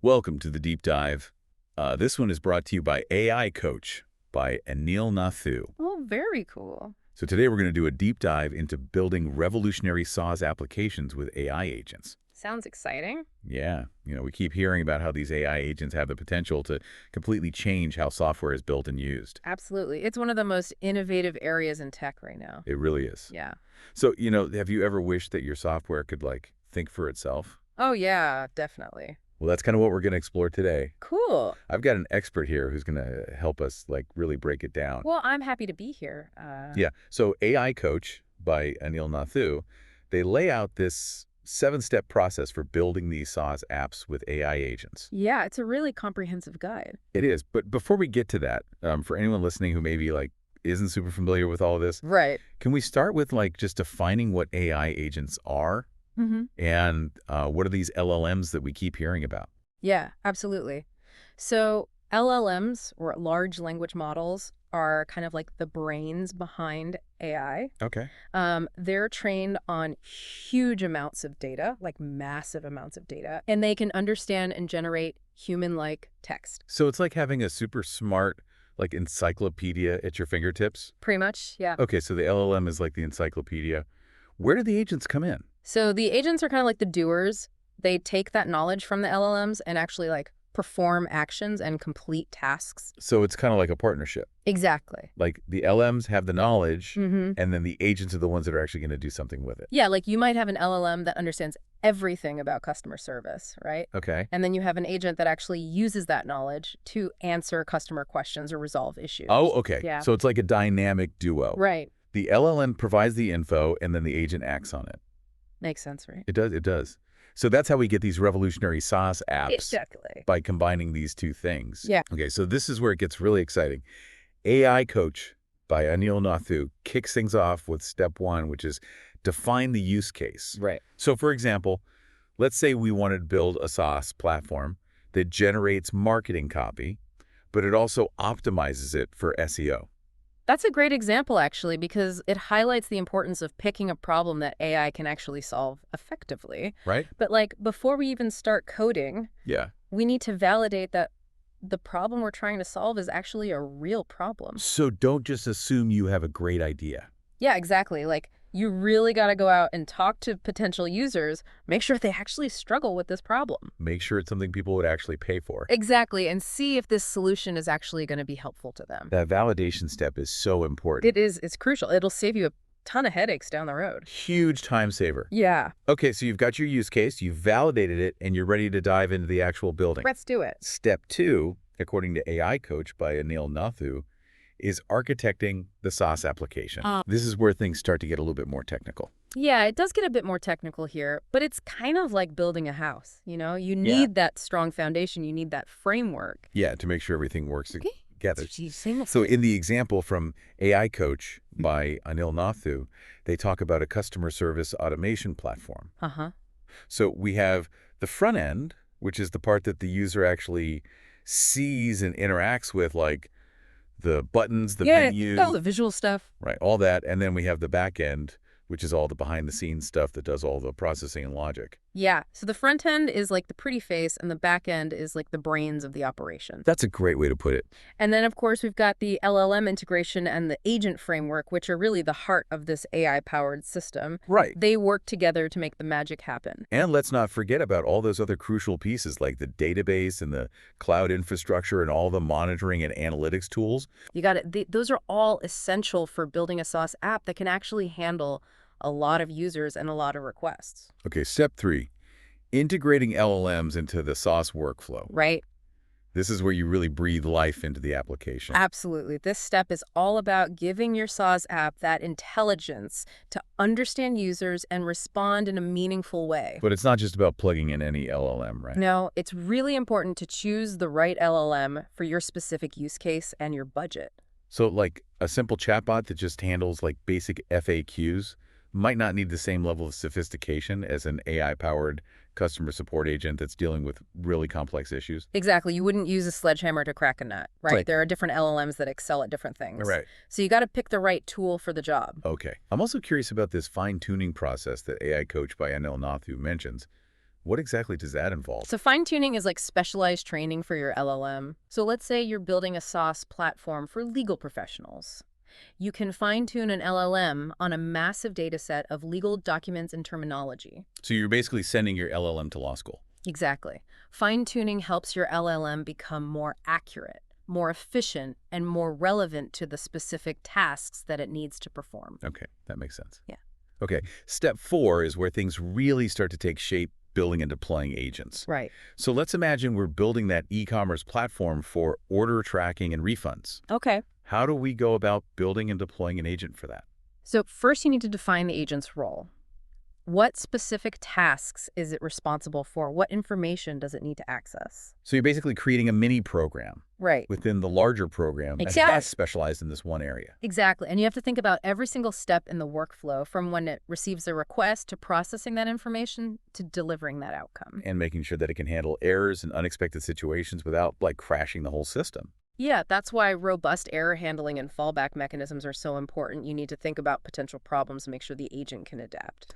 Welcome to the Deep Dive. This one is brought to you by AI Coach by Anil Nathu. Oh, very cool. So today we're going to do a deep dive into building revolutionary SaaS applications with AI agents. Sounds exciting. Yeah, we keep hearing about how these AI agents have the potential to completely change how software is built and used. Absolutely. It's one of the most innovative areas in tech right now. It really is. Yeah. So, have you ever wished that your software could, think for itself? Oh, yeah, definitely. Well, that's kind of what we're going to explore today. Cool. I've got an expert here who's going to help us, really break it down. Well, I'm happy to be here. Yeah. So AI Coach by Anil Nathu, they lay out this 7-step process for building these SaaS apps with AI agents. Yeah, it's a really comprehensive guide. It is. But before we get to that, for anyone listening who maybe isn't super familiar with all of this, Right. can we start with just defining what AI agents are and what are these LLMs that we keep hearing about? Yeah, absolutely. So LLMs, or large language models, are kind of like the brains behind AI. Okay. They're trained on huge amounts of data, like massive amounts of data, and they can understand and generate human-like text. So it's like having a super smart encyclopedia at your fingertips? Pretty much, yeah. Okay, so the LLM is like the encyclopedia. Where do the agents come in? So the agents are kind of like the doers. They take that knowledge from the LLMs and actually perform actions and complete tasks. So it's kind of like a partnership. Exactly. Like the LMs have the knowledge, and then the agents are the ones that are actually going to do something with it. Yeah, like you might have an LLM that understands everything about customer service, right? Okay. And then you have an agent that actually uses that knowledge to answer customer questions or resolve issues. Oh, okay. Yeah. So it's like a dynamic duo. Right. The LLM provides the info, and then the agent acts on it. Makes sense, right? It does. It does. So that's how we get these revolutionary SaaS apps. Exactly. By combining these two things. Yeah. Okay, so this is where it gets really exciting. AI Coach by Anil Nathu kicks things off with step 1, which is define the use case. Right. So for example, let's say we wanted to build a SaaS platform that generates marketing copy, but it also optimizes it for SEO. That's a great example, actually, because it highlights the importance of picking a problem that AI can actually solve effectively. Right? But before we even start coding, Yeah. we need to validate that the problem we're trying to solve is actually a real problem. So don't just assume you have a great idea. Yeah, exactly. You really got to go out and talk to potential users, make sure they actually struggle with this problem. Make sure it's something people would actually pay for. Exactly, and see if this solution is actually going to be helpful to them. That validation step is so important. It is. It's crucial. It'll save you a ton of headaches down the road. Huge time saver. Yeah. Okay, so you've got your use case, you've validated it, and you're ready to dive into the actual building. Let's do it. Step 2, according to AI Coach by Anil Nathu, is architecting the SaaS application. This is where things start to get a little bit more technical. Yeah, it does get a bit more technical here, but it's kind of like building a house, You need that strong foundation. You need that framework. Yeah, to make sure everything works together. So So in the example from AI Coach by Anil Nathu, they talk about a customer service automation platform. Uh-huh. So we have the front end, which is the part that the user actually sees and interacts with, like the buttons, the menus. all the visual stuff. Right, all that. And then we have the back end, which is all the behind-the-scenes stuff that does all the processing and logic. Yeah, so the front end is like the pretty face, and the back end is like the brains of the operation. That's a great way to put it. And then, of course, we've got the LLM integration and the agent framework, which are really the heart of this AI-powered system. Right. They work together to make the magic happen. And let's not forget about all those other crucial pieces like the database and the cloud infrastructure and all the monitoring and analytics tools. You got it. Those are all essential for building a SaaS app that can actually handle a lot of users and a lot of requests. Okay, step 3, integrating LLMs into the SaaS workflow. Right? This is where you really breathe life into the application. Absolutely. This step is all about giving your SaaS app that intelligence to understand users and respond in a meaningful way. But it's not just about plugging in any LLM, right? No, it's really important to choose the right LLM for your specific use case and your budget. So a simple chatbot that just handles basic FAQs might not need the same level of sophistication as an AI-powered customer support agent that's dealing with really complex issues. Exactly. You wouldn't use a sledgehammer to crack a nut, right? Right. There are different LLMs that excel at different things. Right. So you got to pick the right tool for the job. Okay. I'm also curious about this fine-tuning process that AI Coach by Anil Nathu mentions. What exactly does that involve? So fine-tuning is like specialized training for your LLM. So let's say you're building a SaaS platform for legal professionals. You can fine-tune an LLM on a massive data set of legal documents and terminology. So you're basically sending your LLM to law school. Exactly. Fine-tuning helps your LLM become more accurate, more efficient, and more relevant to the specific tasks that it needs to perform. Okay, that makes sense. Yeah. Okay, step 4 is where things really start to take shape, building and deploying agents. Right. So let's imagine we're building that e-commerce platform for order tracking and refunds. Okay. How do we go about building and deploying an agent for that? So first you need to define the agent's role. What specific tasks is it responsible for? What information does it need to access? So you're basically creating a mini program Right. within the larger program Exactly. that's specialized in this one area. Exactly. And you have to think about every single step in the workflow, from when it receives a request to processing that information to delivering that outcome. And making sure that it can handle errors and unexpected situations without, like, crashing the whole system. Yeah, that's why robust error handling and fallback mechanisms are so important. You need to think about potential problems and make sure the agent can adapt.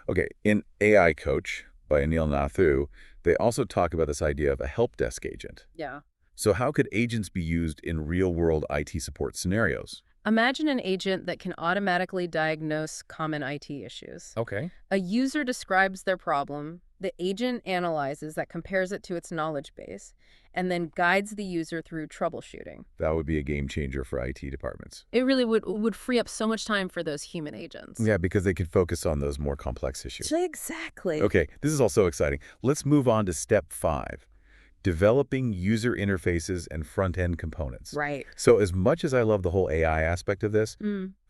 Okay, in AI Coach by Anil Nathu, they also talk about this idea of a help desk agent. Yeah. So how could agents be used in real-world IT support scenarios? Imagine an agent that can automatically diagnose common IT issues. Okay. A user describes their problem, the agent analyzes that, compares it to its knowledge base, and then guides the user through troubleshooting. That would be a game changer for IT departments. It really would free up so much time for those human agents. Yeah, because they could focus on those more complex issues. Exactly. Okay, this is all so exciting. Let's move on to step 5, developing user interfaces and front-end components. Right. So as much as I love the whole AI aspect of this,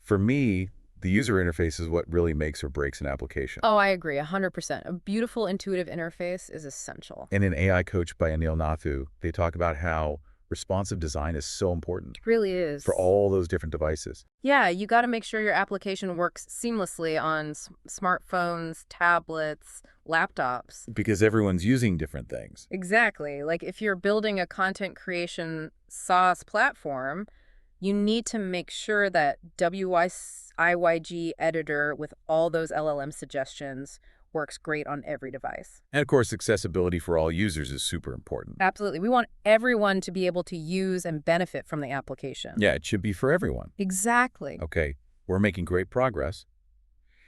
for me, the user interface is what really makes or breaks an application. Oh, I agree, 100%. A beautiful, intuitive interface is essential. And in AI Coach by Anil Nathu, they talk about how responsive design is so important It really is. for all those different devices. Yeah, you got to make sure your application works seamlessly on smartphones, tablets, laptops. Because everyone's using different things. Exactly. Like if you're building a content creation SaaS platform, you need to make sure that WIYG editor with all those LLM suggestions works great on every device. And of course, accessibility for all users is super important. Absolutely. We want everyone to be able to use and benefit from the application. Yeah, it should be for everyone. Exactly. Okay, we're making great progress.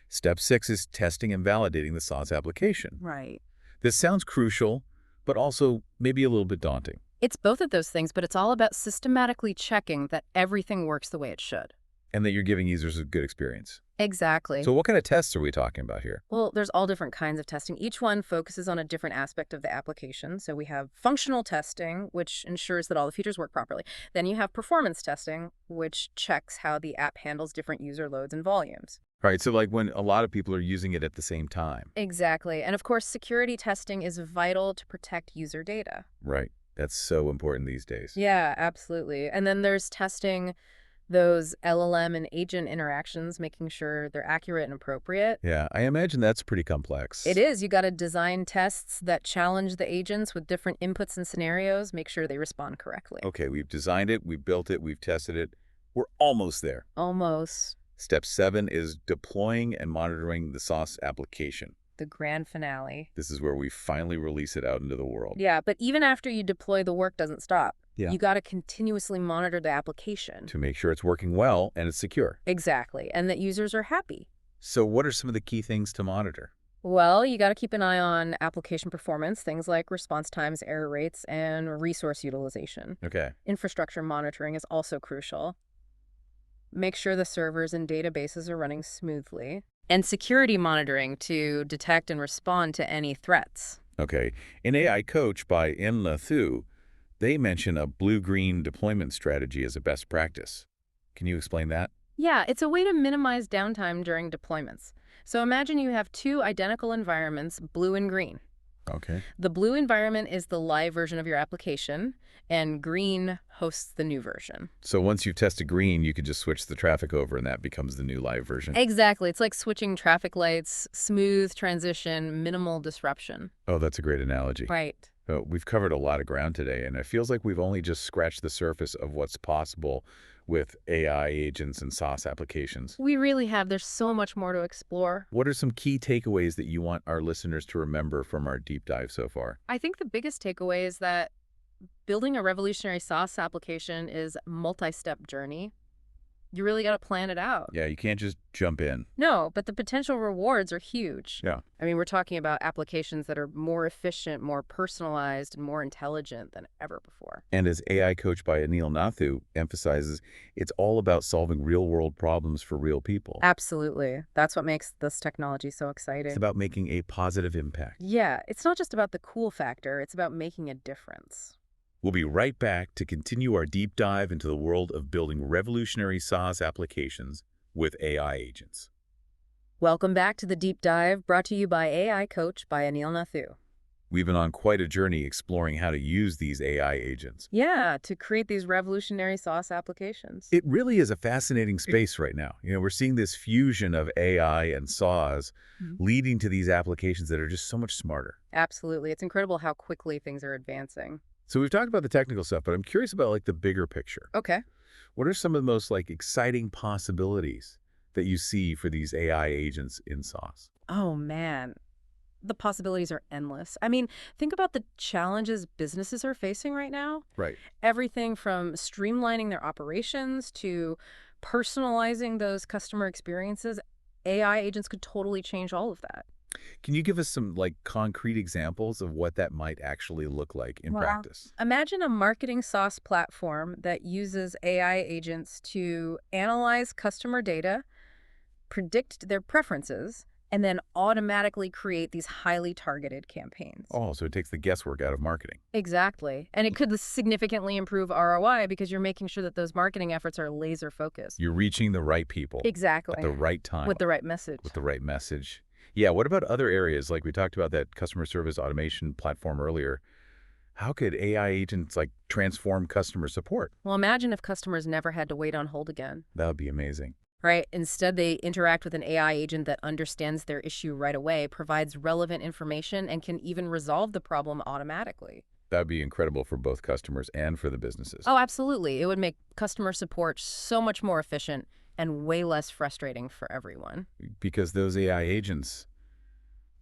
Step 6 is testing and validating the SaaS application. Right. This sounds crucial, but also maybe a little bit daunting. It's both of those things, but it's all about systematically checking that everything works the way it should. And that you're giving users a good experience. Exactly. So what kind of tests are we talking about here? Well, there's all different kinds of testing. Each one focuses on a different aspect of the application. So we have functional testing, which ensures that all the features work properly. Then you have performance testing, which checks how the app handles different user loads and volumes. Right, so like when a lot of people are using it at the same time. Exactly. And of course, security testing is vital to protect user data. Right, that's so important these days. Yeah, absolutely. And then there's testing those LLM and agent interactions, making sure they're accurate and appropriate. Yeah, I imagine that's pretty complex. It is. You got to design tests that challenge the agents with different inputs and scenarios, make sure they respond correctly. Okay, we've designed it, we've built it, we've tested it. We're almost there. Almost. Step 7 is deploying and monitoring the SaaS application. The grand finale. This is where we finally release it out into the world. Yeah, but even after you deploy, the work doesn't stop. Yeah. You got to continuously monitor the application. To make sure it's working well and it's secure. Exactly. And that users are happy. So what are some of the key things to monitor? Well, you got to keep an eye on application performance, things like response times, error rates, and resource utilization. Okay. Infrastructure monitoring is also crucial. Make sure the servers and databases are running smoothly. And security monitoring to detect and respond to any threats. Okay. In AI Coach by Anil Nathu, they mention a blue-green deployment strategy as a best practice. Can you explain that? Yeah, it's a way to minimize downtime during deployments. So imagine you have two identical environments, blue and green. Okay. The blue environment is the live version of your application, and green hosts the new version. So once you've tested green, you could just switch the traffic over and that becomes the new live version. Exactly. It's like switching traffic lights, smooth transition, minimal disruption. Oh, that's a great analogy. Right. We've covered a lot of ground today, and it feels like we've only just scratched the surface of what's possible with AI agents and SaaS applications. We really have. There's so much more to explore. What are some key takeaways that you want our listeners to remember from our deep dive so far? I think the biggest takeaway is that building a revolutionary SaaS application is a multi-step journey. You really got to plan it out. Yeah, you can't just jump in. No, but the potential rewards are huge. Yeah. I mean, we're talking about applications that are more efficient, more personalized, and more intelligent than ever before. And as AI coach by Anil Nathu emphasizes, it's all about solving real-world problems for real people. Absolutely. That's what makes this technology so It's exciting. about making a positive impact. Yeah, it's not just about the cool factor, it's about making a difference. We'll be right back to continue our deep dive into the world of building revolutionary SaaS applications with AI agents. Welcome back to the Deep Dive, brought to you by AI Coach by Anil Nathu. We've been on quite a journey exploring how to use these AI agents. Yeah, to create these revolutionary SaaS applications. It really is a fascinating space right now. We're seeing this fusion of AI and SaaS Mhm. leading to these applications that are just so much smarter. Absolutely. It's incredible how quickly things are advancing. So we've talked about the technical stuff, but I'm curious about the bigger picture. Okay. What are some of the most exciting possibilities that you see for these AI agents in SaaS? Oh, man. The possibilities are endless. I mean, think about the challenges businesses are facing right now. Right. Everything from streamlining their operations to personalizing those customer experiences. AI agents could totally change all of that. Can you give us some concrete examples of what that might actually look like in Wow. practice? Imagine a marketing SaaS platform that uses AI agents to analyze customer data, predict their preferences, and then automatically create these highly targeted campaigns. Oh, so it takes the guesswork out of marketing. Exactly. And it could significantly improve ROI because you're making sure that those marketing efforts are laser focused. You're reaching the right people Exactly. at the right time With the right message. with the right message. Yeah, what about other areas? Like we talked about that customer service automation platform earlier. How could AI agents transform customer support? Well, imagine if customers never had to wait on hold again. That would be amazing. Right? Instead, they interact with an AI agent that understands their issue right away, provides relevant information, and can even resolve the problem automatically. That would be incredible for both customers and for the businesses. Oh, absolutely. It would make customer support so much more efficient and way less frustrating for everyone. Because those AI agents,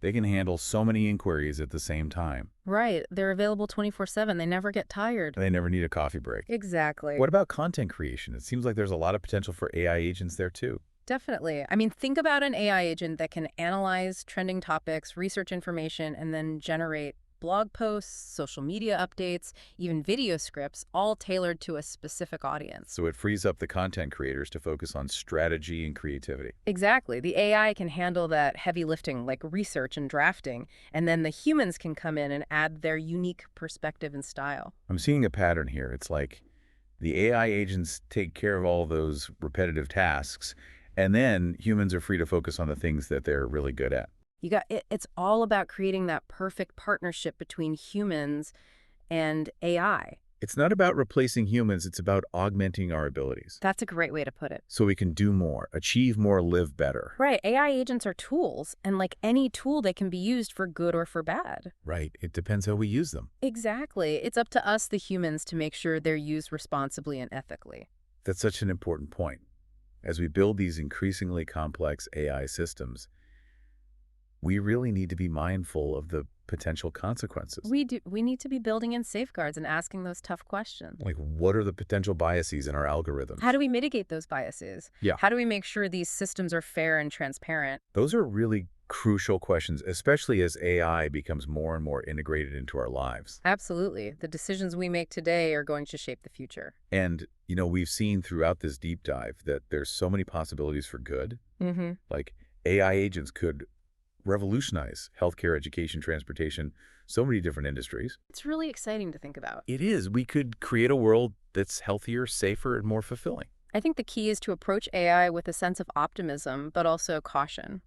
they can handle so many inquiries at the same time. Right. They're available 24/7. They never get tired. They never need a coffee break. Exactly. What about content creation? It seems like there's a lot of potential for AI agents there too. Definitely. I mean, think about an AI agent that can analyze trending topics, research information, and then generate blog posts, social media updates, even video scripts, all tailored to a specific audience. So it frees up the content creators to focus on strategy and creativity. Exactly. The AI can handle that heavy lifting like research and drafting, and then the humans can come in and add their unique perspective and style. I'm seeing a pattern here. It's like the AI agents take care of all those repetitive tasks, and then humans are free to focus on the things that they're really good at. It's all about creating that perfect partnership between humans and AI. It's not about replacing humans, it's about augmenting our abilities. That's a great way to put it. So we can do more, achieve more, live better. Right. AI agents are tools, and like any tool, they can be used for good or for bad. Right. It depends how we use them. Exactly. It's up to us, the humans, to make sure they're used responsibly and ethically. That's such an important point. As we build these increasingly complex AI systems, we really need to be mindful of the potential consequences. We do. We need to be building in safeguards and asking those tough questions. Like, what are the potential biases in our algorithms? How do we mitigate those biases? Yeah. How do we make sure these systems are fair and transparent? Those are really crucial questions, especially as AI becomes more and more integrated into our lives. Absolutely. The decisions we make today are going to shape the future. And, we've seen throughout this deep dive that there's so many possibilities for good. Mm-hmm. Like, AI agents could revolutionize healthcare, education, transportation, so many different industries. It's really exciting to think about. It is. We could create a world that's healthier, safer, and more fulfilling. I think the key is to approach AI with a sense of optimism, but also caution.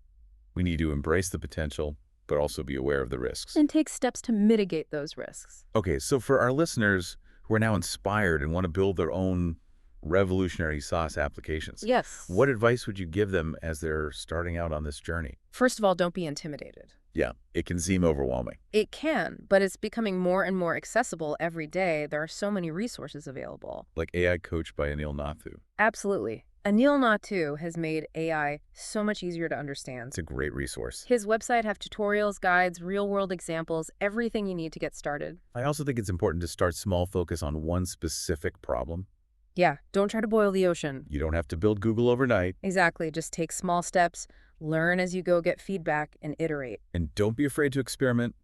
We need to embrace the potential, but also be aware of the risks. And take steps to mitigate those risks. Okay, so for our listeners who are now inspired and want to build their own revolutionary SaaS applications, Yes. what advice would you give them as they're starting out on this journey? First of all, don't be intimidated. Yeah, it can seem overwhelming. It can, but it's becoming more and more accessible every day. There are so many resources available. Like AI Coach by Anil Nathu. Absolutely. Anil Nathu has made AI so much easier to understand. It's a great resource. His website have tutorials, guides, real-world examples, everything you need to get started. I also think it's important to start small, focus on one specific problem. Yeah, don't try to boil the ocean. You don't have to build Google overnight. Exactly. Just take small steps, learn as you go, get feedback, and iterate. And don't be afraid to experiment,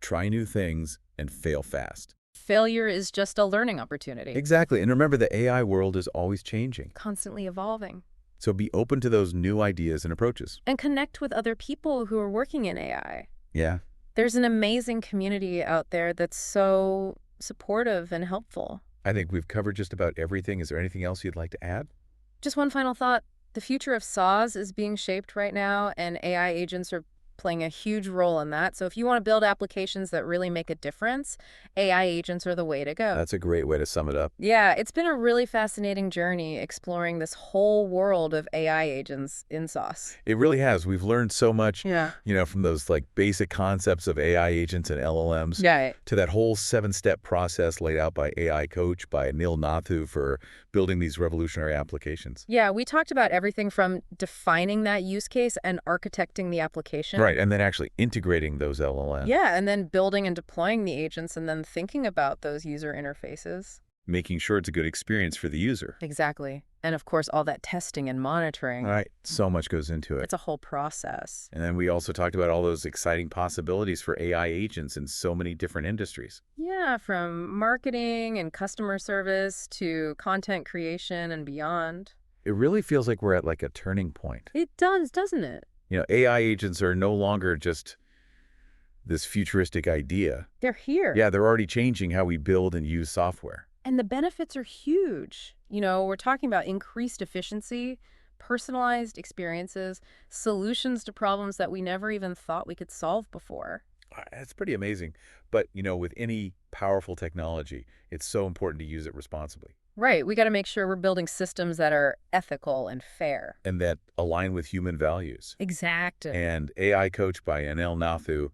try new things, and fail fast. Failure is just a learning opportunity. Exactly. And remember, the AI world is always changing. Constantly evolving. So be open to those new ideas and approaches. And connect with other people who are working in AI. Yeah. There's an amazing community out there that's so supportive and helpful. I think we've covered just about everything. Is there anything else you'd like to add? Just one final thought. The future of SaaS is being shaped right now, and AI agents are playing a huge role in that. So if you want to build applications that really make a difference, AI agents are the way to go. That's a great way to sum it up. Yeah, it's been a really fascinating journey exploring this whole world of AI agents in SaaS. It really has. We've learned so much, Yeah. from those like basic concepts of AI agents and LLMs Yeah. to that whole 7-step process laid out by AI Coach by Anil Nathu for building these revolutionary applications. Yeah, we talked about everything from defining that use case and architecting the application. Right, and then actually integrating those LLMs. Yeah, and then building and deploying the agents and then thinking about those user interfaces. Making sure it's a good experience for the user. Exactly. And of course, all that testing and monitoring. All right, so much goes into it. It's a whole process. And then we also talked about all those exciting possibilities for AI agents in so many different industries. Yeah, from marketing and customer service to content creation and beyond. It really feels like we're at like a turning point. It does, doesn't it? AI agents are no longer just this futuristic idea. They're here. Yeah, they're already changing how we build and use software. And the benefits are huge. We're talking about increased efficiency, personalized experiences, solutions to problems that we never even thought we could solve before. That's pretty amazing. But, with any powerful technology, it's so important to use it responsibly. Right. We got to make sure we're building systems that are ethical and fair. And that align with human values. Exactly. And AI Coach by Anil Nathu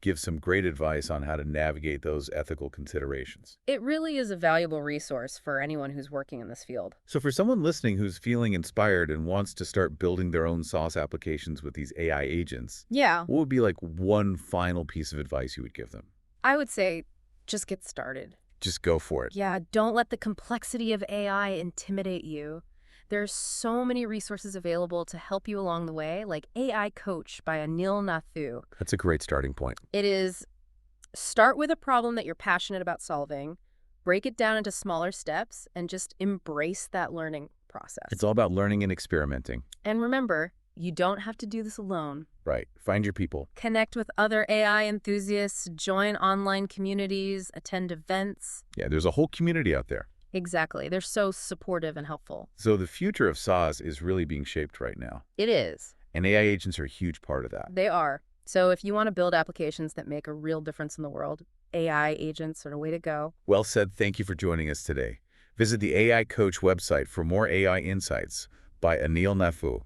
gives some great advice on how to navigate those ethical considerations. It really is a valuable resource for anyone who's working in this field. So for someone listening who's feeling inspired and wants to start building their own SaaS applications with these AI agents, Yeah. what would be like one final piece of advice you would give them? I would say just get started. Just go for it. Yeah, don't let the complexity of AI intimidate you. There's so many resources available to help you along the way, like AI Coach by Anil Nathu. That's a great starting point. It is start with a problem that you're passionate about solving, break it down into smaller steps, and just embrace that learning process. It's all about learning and experimenting. And remember, you don't have to do this alone. Right. Find your people. Connect with other AI enthusiasts, join online communities, attend events. Yeah, there's a whole community out there. Exactly. They're so supportive and helpful. So the future of SaaS is really being shaped right now. It is. And AI agents are a huge part of that. They are. So if you want to build applications that make a real difference in the world, AI agents are the way to go. Well said. Thank you for joining us today. Visit the AI Coach website for more AI insights by Anil Nathu.